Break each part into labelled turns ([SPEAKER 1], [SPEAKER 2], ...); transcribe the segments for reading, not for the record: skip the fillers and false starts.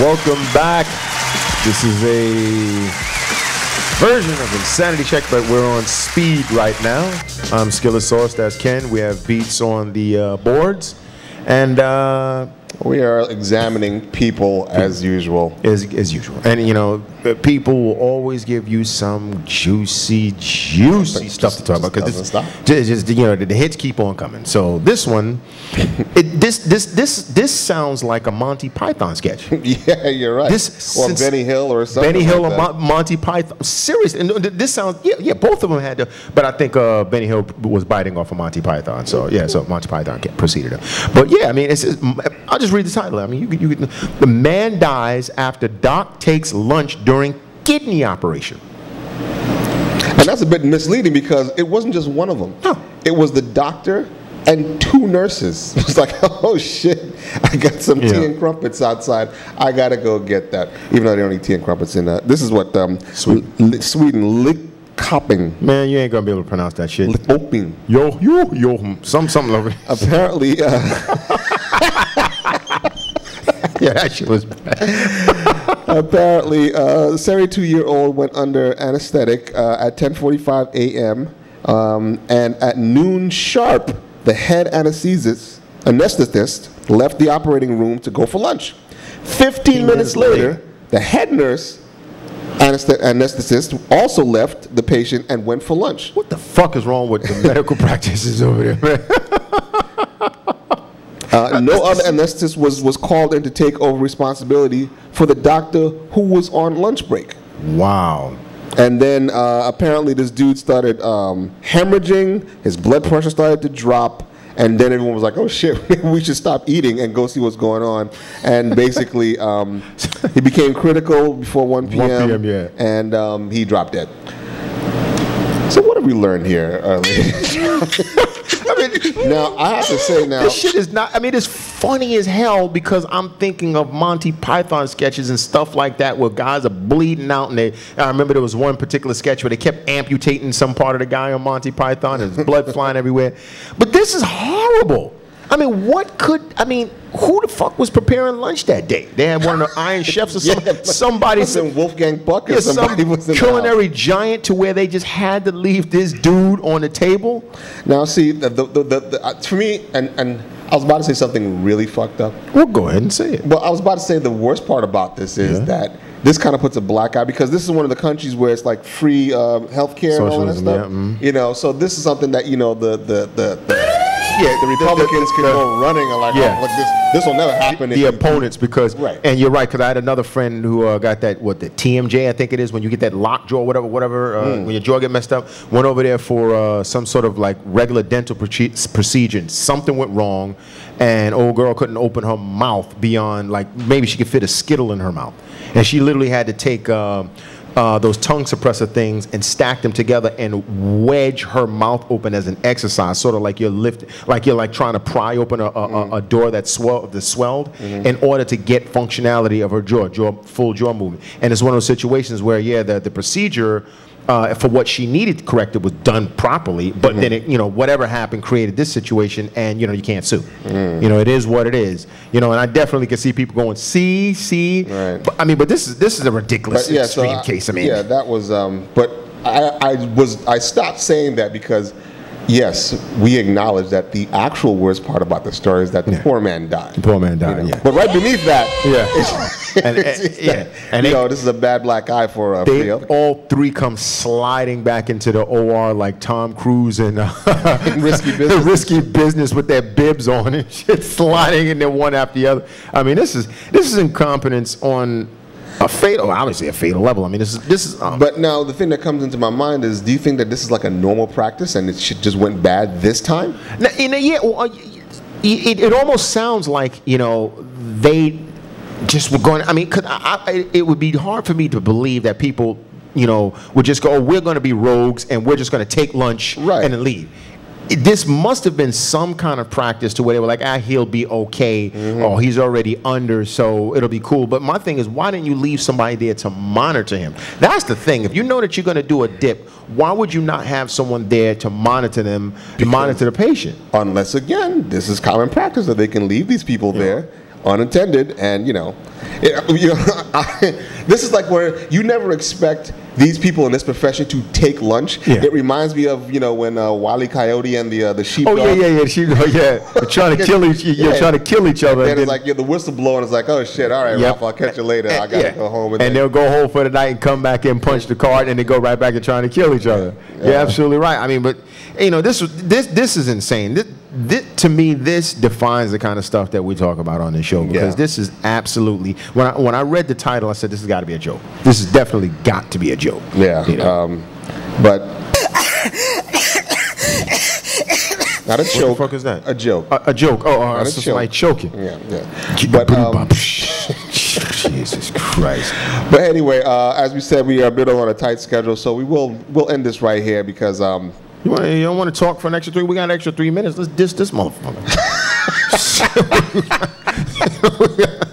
[SPEAKER 1] Welcome back. This is a version of Insanity Check, but we're on speed right now. I'm Skillosaurus, that's Ken. We have Beats on the boards. And
[SPEAKER 2] we are examining people as usual.
[SPEAKER 1] As usual. And, you know, people will always give you some juicy stuff to talk about. Because you know, the hits keep on coming. So this one, this sounds like a Monty Python sketch.
[SPEAKER 2] Yeah, you're right. Or Benny Hill or something.
[SPEAKER 1] Benny Hill or Monty Python. Seriously. And this sounds, yeah, both of them had to. But I think Benny Hill was biting off of Monty Python. So, yeah, so Monty Python proceeded him. But, yeah, I mean, I'll just read the title. I mean, the man dies after doc takes lunch during kidney operation.
[SPEAKER 2] And that's a bit misleading because it wasn't just one of them.
[SPEAKER 1] No.
[SPEAKER 2] It was the doctor and 2 nurses. It was like, oh shit, I got some tea and crumpets outside. I gotta go get that. Even though they don't eat tea and crumpets in this is what Sweden Lickhopping.
[SPEAKER 1] Man, you ain't gonna be able to pronounce that shit.
[SPEAKER 2] Lickhopping.
[SPEAKER 1] Yo, something over.
[SPEAKER 2] Apparently.
[SPEAKER 1] Yeah, that shit was bad.
[SPEAKER 2] Apparently, a 72-year-old went under anesthetic at 10:45 a.m. And at noon sharp, the head anesthetist left the operating room to go for lunch. 15 minutes later, the head nurse anesthetist also left the patient and went for lunch.
[SPEAKER 1] What the fuck is wrong with the medical practices over there, man?
[SPEAKER 2] No other anesthetist was called in to take over responsibility for the doctor who was on lunch break.
[SPEAKER 1] Wow.
[SPEAKER 2] And then apparently this dude started hemorrhaging, his blood pressure started to drop, and then everyone was like, oh shit, we should stop eating and go see what's going on. And basically he became critical before 1 p.m.
[SPEAKER 1] 1 p.m., yeah.
[SPEAKER 2] And he dropped dead. So what have we learned here? Now, I have to say now.
[SPEAKER 1] This shit is not, I mean, it's funny as hell because I'm thinking of Monty Python sketches and stuff like that where guys are bleeding out. And I remember there was one particular sketch where they kept amputating some part of the guy on Monty Python and there's blood flying everywhere. But this is horrible. I mean, who the fuck was preparing lunch that day? They had one of the Iron Chefs or something. Somebody,
[SPEAKER 2] some Wolfgang Puck or somebody was in
[SPEAKER 1] culinary giant to where they just had to leave this dude on the table.
[SPEAKER 2] Now, see, for me, and I was about to say something really fucked up.
[SPEAKER 1] Well, go ahead and say it.
[SPEAKER 2] Well, I was about to say the worst part about this is that this kind of puts a black eye because this is one of the countries where it's like free health care and all that stuff. Yeah, you know, so this is something that, you know, the Republicans can go running and like, oh, look, this will never happen.
[SPEAKER 1] The opponents, because, and you're right, because I had another friend who got that, the TMJ, I think it is, when you get that lockjaw, whatever, when your jaw get messed up, went over there for some sort of like regular dental procedure. Something went wrong, and old girl couldn't open her mouth beyond, like, maybe she could fit a Skittle in her mouth. And she literally had to take those tongue suppressor things and stack them together and wedge her mouth open as an exercise, sort of like you're like trying to pry open a door that's swelled in order to get functionality of her full jaw movement. And it's one of those situations where, yeah, the procedure for what she needed corrected was done properly, but then it, you know, whatever happened created this situation, and you know, you can't sue. You know, it is what it is. You know, and I definitely can see people going, see. Right. But, I mean, but this is a ridiculous extreme case. I mean,
[SPEAKER 2] yeah, that was. But I stopped saying that because, yes, we acknowledge that the actual worst part about the story is that the poor man died.
[SPEAKER 1] The poor man died.
[SPEAKER 2] You know?
[SPEAKER 1] Yeah.
[SPEAKER 2] But right beneath that,
[SPEAKER 1] and
[SPEAKER 2] you know, this is a bad black eye for
[SPEAKER 1] they all three come sliding back into the OR like Tom Cruise and risky business with their bibs on and shit, sliding in there one after the other. I mean, this is incompetence on obviously a fatal level. I mean, this is.
[SPEAKER 2] But now the thing that comes into my mind is, do you think that this is like a normal practice and it just went bad this time?
[SPEAKER 1] Now, it almost sounds like, you know, they just were going. I mean, it would be hard for me to believe that people, you know, would just go, oh, we're going to be rogues and we're just going to take lunch and then leave. This must have been some kind of practice to where they were like, he'll be okay, or he's already under, so it'll be cool. But my thing is, why didn't you leave somebody there to monitor him? That's the thing. If you know that you're going to do a dip, why would you not have someone there to monitor them, to monitor the patient?
[SPEAKER 2] Unless, again, this is common practice that they can leave these people there unintended, and this is like where you never expect these people in this profession to take lunch. Yeah. It reminds me of when Wile E. Coyote and the sheepdog.
[SPEAKER 1] Oh yeah. They're trying to kill trying to kill each other.
[SPEAKER 2] And then it's like the whistle blowing. It's like, oh shit, all right, Ralph, I'll catch you later. I gotta go home.
[SPEAKER 1] And they'll go home for the night and come back and punch the card, and they go right back and trying to kill each other. You're absolutely right. I mean, but this is insane. To me, this defines the kind of stuff that we talk about on this show, because this is absolutely, when I read the title, I said this has got to be a joke. This has definitely got to be a joke.
[SPEAKER 2] Yeah, but not a joke.
[SPEAKER 1] What the fuck is that?
[SPEAKER 2] A joke.
[SPEAKER 1] A joke. Oh, it's somebody choking.
[SPEAKER 2] Yeah. But
[SPEAKER 1] Jesus Christ.
[SPEAKER 2] But anyway, as we said, we are a bit on a tight schedule, so we'll end this right here because
[SPEAKER 1] You don't want to talk for an extra 3? We got an extra 3 minutes. Let's diss this motherfucker.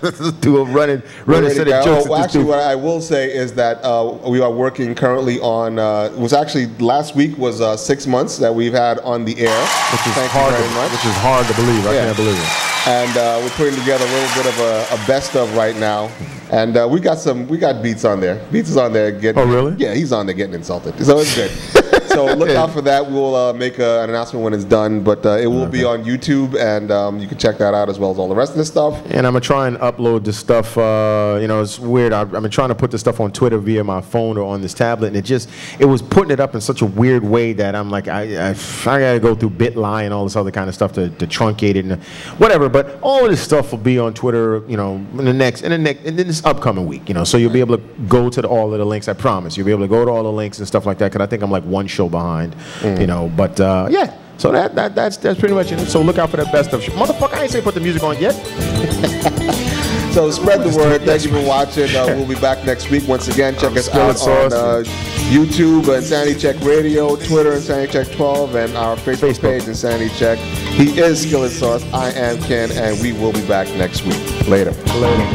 [SPEAKER 1] Let's do a running set of jokes.
[SPEAKER 2] Well, actually, what I will say is that we are working currently on. It was actually last week was 6 months that we've had on the air.
[SPEAKER 1] Which is hard to believe. I can't believe it.
[SPEAKER 2] And we're putting together a little bit of a best of right now. And we got Beats on there. Beats is on there getting.
[SPEAKER 1] Oh really?
[SPEAKER 2] Yeah, he's on there getting insulted. So it's good. So look out for that. We'll make an announcement when it's done, but it will be on YouTube, and you can check that out as well as all the rest of the stuff.
[SPEAKER 1] And I'm gonna try and upload this stuff. It's weird. I've been trying to put this stuff on Twitter via my phone or on this tablet, and it was putting it up in such a weird way that I'm like, I gotta go through BitLi and all this other kind of stuff to truncate it and whatever. But all of this stuff will be on Twitter, in this upcoming week. So you'll be able to go to all of the links. I promise. You'll be able to go to all the links and stuff like that. Because I think I'm like one show behind, But yeah, so that's pretty much it. So look out for that best of. Motherfucker, I ain't say put the music on yet.
[SPEAKER 2] So spread the word. Thank you for watching. We'll be back next week. Once again, check us out on YouTube, Insanity Check Radio, Twitter, Insanity Check 12, and our Facebook page, Insanity Check. He is Skillet Sauce. I am Ken, and we will be back next week. Later.
[SPEAKER 1] Later.